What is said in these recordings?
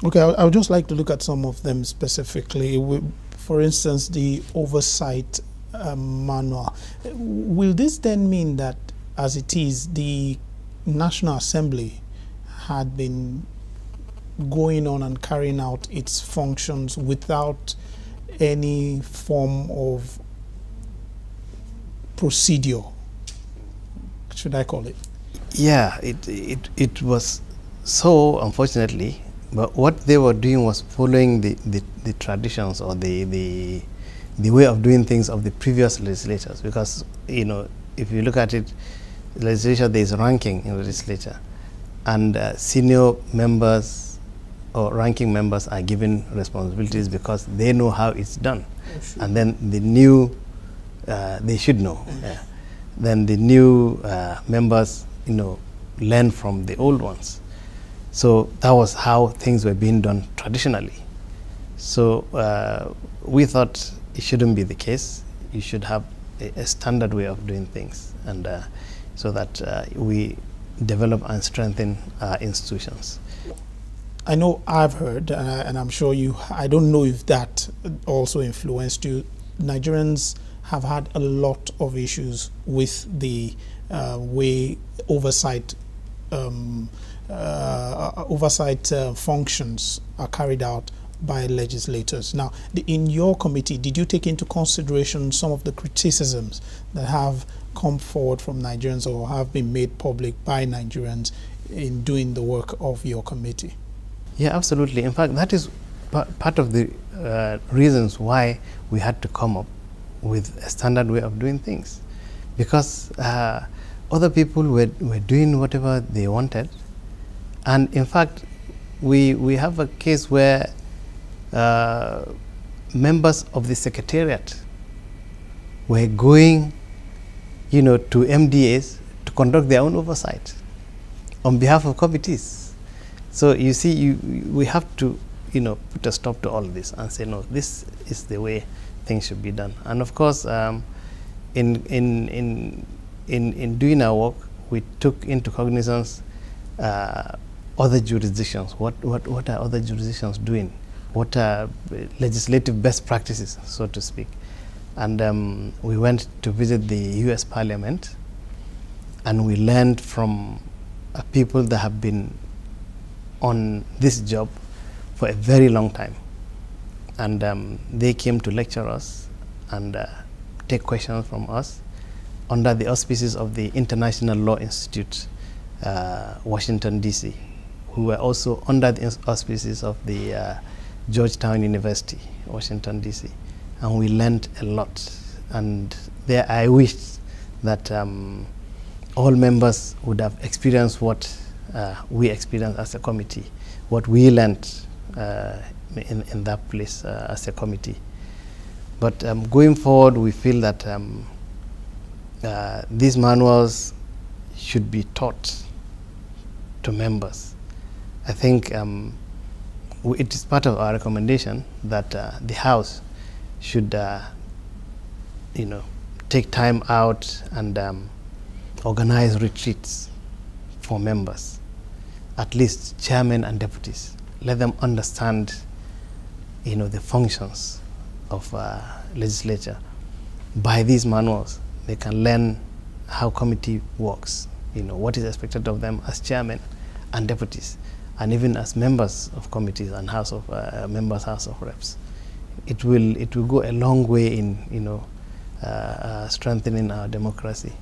Okay, I would just like to look at some of them specifically. For instance, the oversight manual. Will this then mean that, as it is, the National Assembly had been going on and carrying out its functions without any form of procedure, should I call it? Yeah, it was so, unfortunately, but what they were doing was following the traditions or the way of doing things of the previous legislators, because, you know, if you look at it, the legislature, there is ranking in the legislature, and senior members or ranking members are given responsibilities because they know how it's done. And then the new, they should know. Then the new members, you know, learn from the old ones. So that was how things were being done traditionally. So we thought it shouldn't be the case. You should have a standard way of doing things, and so that we develop and strengthen our institutions. I know I've heard, and I'm sure you, I don't know if that also influenced you. Nigerians have had a lot of issues with the way oversight functions are carried out by legislators. Now, in your committee, did you take into consideration some of the criticisms that have come forward from Nigerians or have been made public by Nigerians in doing the work of your committee? Yeah, absolutely. In fact, that is part of the reasons why we had to come up with a standard way of doing things, because other people were doing whatever they wanted. And in fact, we have a case where members of the secretariat were going, you know, to MDAs to conduct their own oversight on behalf of committees. So you see, we have to, you know, put a stop to all this and say, no, this is the way things should be done. And of course, in doing our work, we took into cognizance other jurisdictions. What are other jurisdictions doing? What are legislative best practices, so to speak? And we went to visit the US Parliament, and we learned from people that have been on this job for a very long time. And they came to lecture us and take questions from us under the auspices of the International Law Institute, Washington, D.C., who were also under the auspices of the Georgetown University, Washington, D.C. And we learned a lot. And there I wished that all members would have experienced what we experienced as a committee, what we learned in that place as a committee. But going forward, we feel that these manuals should be taught to members. I think it is part of our recommendation that the House should, you know, take time out and organize retreats for members, at least chairmen and deputies. Let them understand, you know, the functions of legislature. By these manuals, they can learn how committee works, you know, what is expected of them as chairmen and deputies, and even as members of committees and House of House of Reps. It will go a long way in, you know, strengthening our democracy.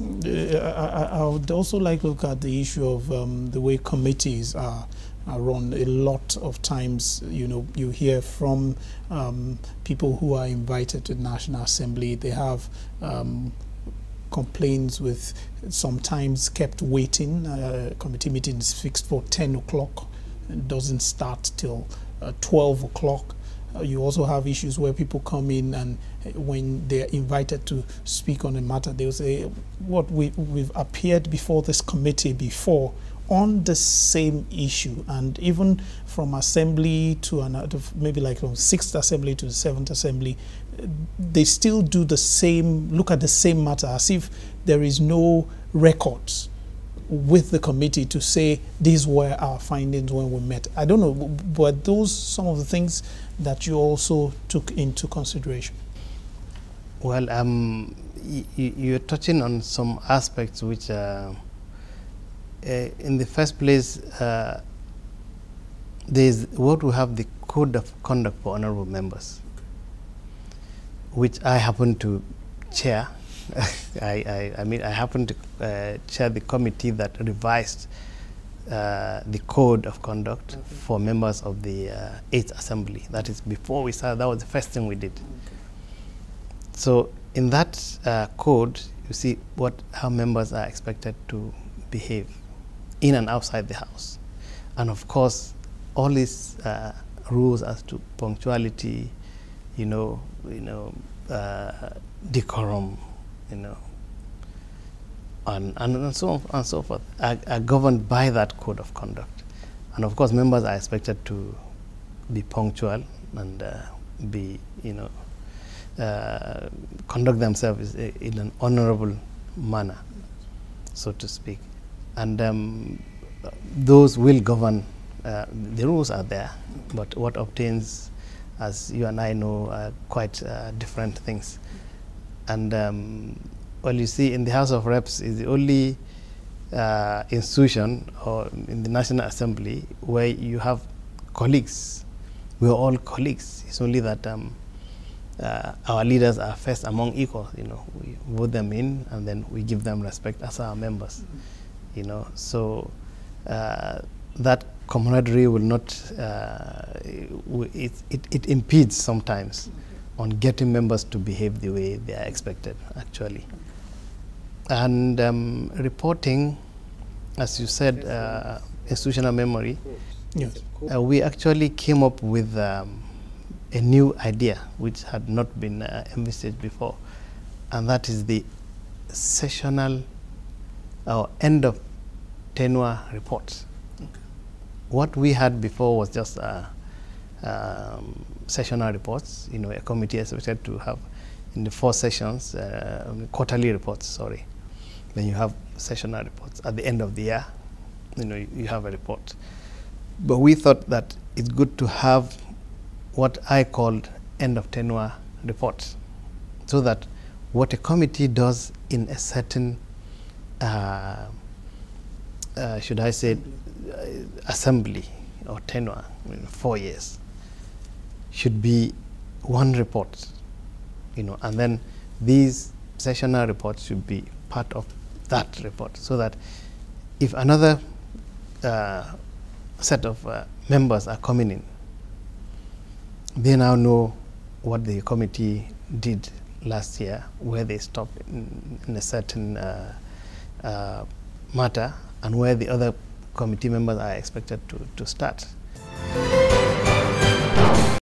I would also like to look at the issue of the way committees are run. A lot of times, you know, you hear from people who are invited to the National Assembly. They have complaints with sometimes kept waiting. Committee meeting is fixed for 10 o'clock. It doesn't start till 12 o'clock. You also have issues where people come in and when they're invited to speak on a matter, they'll say, "What we've appeared before this committee before on the same issue," and even from assembly to another, maybe like from 6th assembly to the 7th assembly, they still do the same, look at the same matter as if there is no records with the committee to say these were our findings when we met. I don't know, but those some of the things that you also took into consideration. Well, you're touching on some aspects which, in the first place, there's what we have the code of conduct for honorable members, which I happen to chair. I mean, I happen to chair the committee that revised the code of conduct for members of the 8th Assembly. That is, before we started, that was the first thing we did. So in that code, you see how members are expected to behave in and outside the House. And of course, all these rules as to punctuality, decorum, and so on and so forth, are governed by that code of conduct. And of course, members are expected to be punctual and conduct themselves in an honorable manner, so to speak. And those will govern, the rules are there, but what obtains, as you and I know, are quite different things. And well, you see, in the House of Reps is the only institution, or in the National Assembly, where you have colleagues. We are all colleagues. It's only that our leaders are first among equals. We vote them in, and then we give them respect as our members. So that camaraderie will not. It impedes sometimes on getting members to behave the way they are expected, actually. And reporting, as you said, institutional memory. Yes. We actually came up with a new idea which had not been envisaged before, and that is the sessional or end of tenure report. Okay. What we had before was just sessional reports. A committee is expected to have in the 4 sessions, quarterly reports, sorry. Then you have sessional reports. At the end of the year, you have a report. But we thought that it's good to have what I called end of tenure reports, so that what a committee does in a certain, should I say, assembly or tenure, 4 years, should be one report, and then these sessional reports should be part of that report, so that if another set of members are coming in, they now know what the committee did last year, where they stopped in a certain matter, and where the other committee members are expected to start.